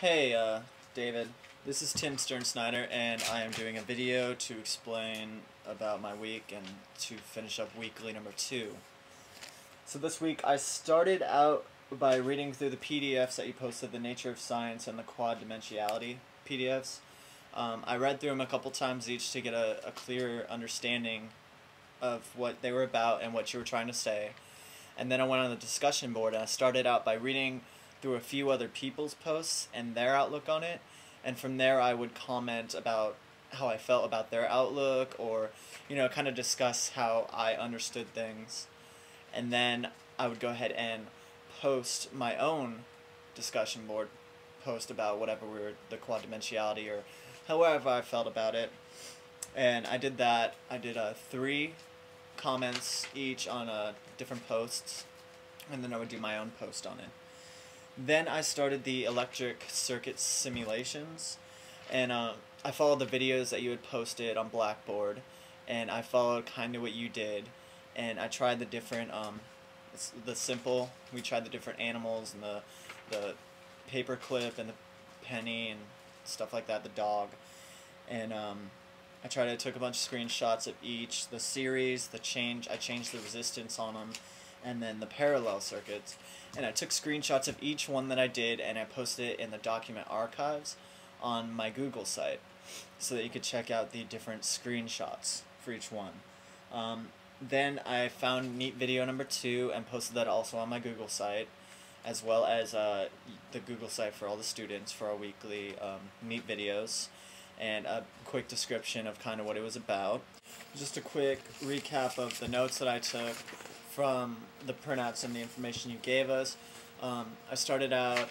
Hey, David. This is Tim Stern-Snyder, and I am doing a video to explain about my week and to finish up Weeklie number 2. So this week I started out by reading through the PDFs that you posted, the Nature of Science and the Quad Dimensionality PDFs. I read through them a couple times each to get a clearer understanding of what they were about and what you were trying to say. And then I went on the discussion board and I started out by reading through a few other people's posts and their outlook on it, and from there I would comment about how I felt about their outlook, or kind of discuss how I understood things, and then I would go ahead and post my own discussion board post about whatever the quad dimensionality or however I felt about it. And I did that. I did 3 comments each on different posts, and then I would do my own post on it. Then I started the electric circuit simulations, and I followed the videos that you had posted on Blackboard, and I followed kind of what you did, and I tried the different, we tried the different animals, and the paper clip, and the penny, and stuff like that, the dog, and I took a bunch of screenshots of each, the series, I changed the resistance on them, and then the parallel circuits. And I took screenshots of each one that I did, and I posted it in the document archives on my Google site so that you could check out the different screenshots for each one. Then I found Neat Video number 2 and posted that also on my Google site, as well as the Google site for all the students for our weekly Neat videos, and a quick description of kind of what it was about. Just a quick recap of the notes that I took from the printouts and the information you gave us. I started out,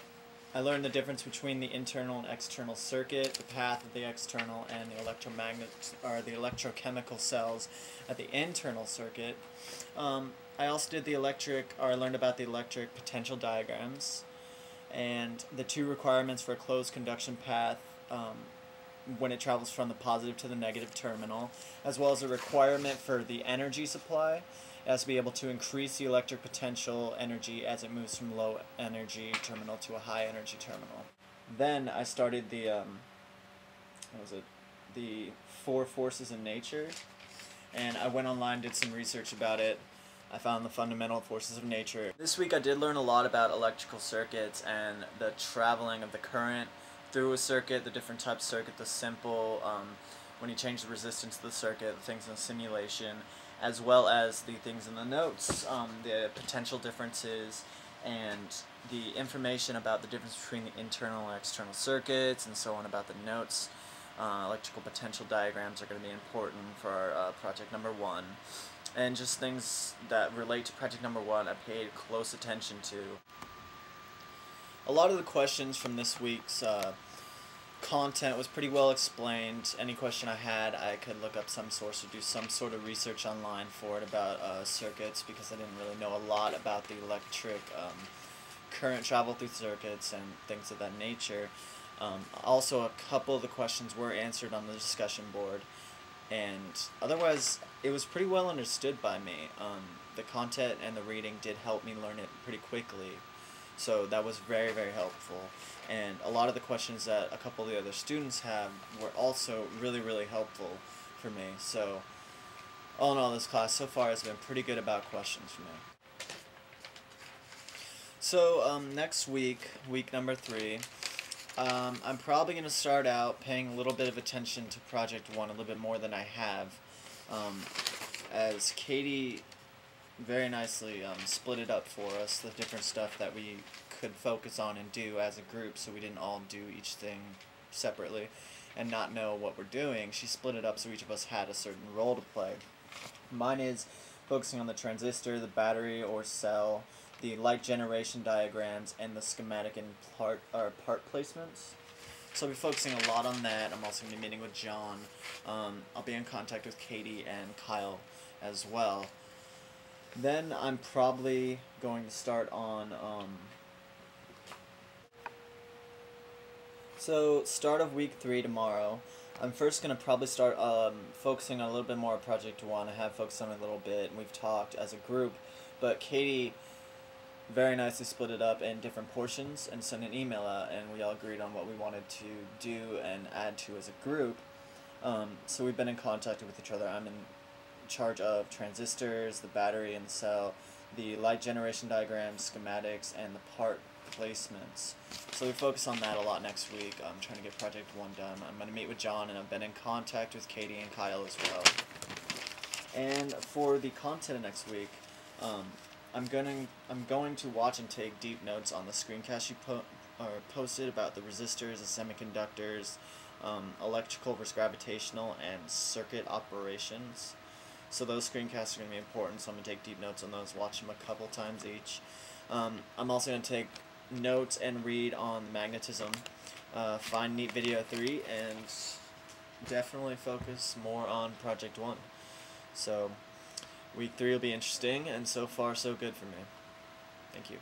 I learned the difference between the internal and external circuit, the path of the external, and the the electrochemical cells at the internal circuit. I also did I learned about the electric potential diagrams and the 2 requirements for a closed conduction path when it travels from the positive to the negative terminal, as well as a requirement for the energy supply. It has to be able to increase the electric potential energy as it moves from low energy terminal to a high energy terminal. Then I started the 4 forces in nature, and I went online, did some research about it. I found the fundamental forces of nature. This week I did learn a lot about electrical circuits and the traveling of the current through a circuit, the different types of circuit, the simple, when you change the resistance of the circuit, the things in the simulation, as well as the things in the notes, the potential differences, and the information about the difference between the internal and external circuits, and so on about the notes. Electrical potential diagrams are going to be important for our project number 1. And just things that relate to project number 1 I paid close attention to. A lot of the questions from this week's content was pretty well explained. Any question I had, I could look up some source or do some sort of research online for it about circuits, because I didn't really know a lot about the electric current travel through circuits and things of that nature. Also, a couple of the questions were answered on the discussion board, and otherwise it was pretty well understood by me. The content and the reading did help me learn it pretty quickly, so that was very, very helpful. And a lot of the questions that a couple of the other students had were also really, really helpful for me. So all in all, this class so far has been pretty good about questions for me. So next week, week number 3, I'm probably going to start out paying a little bit of attention to Project 1, a little bit more than I have, as Katie very nicely split it up for us, the different stuff that we could focus on and do as a group, so we didn't all do each thing separately and not know what we're doing. She split it up so each of us had a certain role to play. Mine is focusing on the transistor, the battery or cell, the light generation diagrams, and the schematic and part placements. So I'll be focusing a lot on that. I'm also going to be meeting with John. I'll be in contact with Katie and Kyle as well. Then I'm probably going to start on start of week 3 tomorrow. I'm first going to probably start focusing on a little bit more of Project 1. I have focused on it a little bit, and we've talked as a group, but Katie very nicely split it up in different portions and sent an email out, and we all agreed on what we wanted to do and add to as a group. So we've been in contact with each other. I'm in charge of transistors, the battery and the cell, the light generation diagrams, schematics, and the part placements. So we focus on that a lot next week. I'm trying to get Project 1 done. I'm going to meet with John, and I've been in contact with Katie and Kyle as well. And for the content next week, I'm going to watch and take deep notes on the screencast you posted about the resistors, the semiconductors, electrical versus gravitational, and circuit operations. So those screencasts are going to be important, so I'm going to take deep notes on those, watch them a couple times each. I'm also going to take notes and read on magnetism, find Neat Video 3, and definitely focus more on Project 1. So week 3 will be interesting, and so far so good for me. Thank you.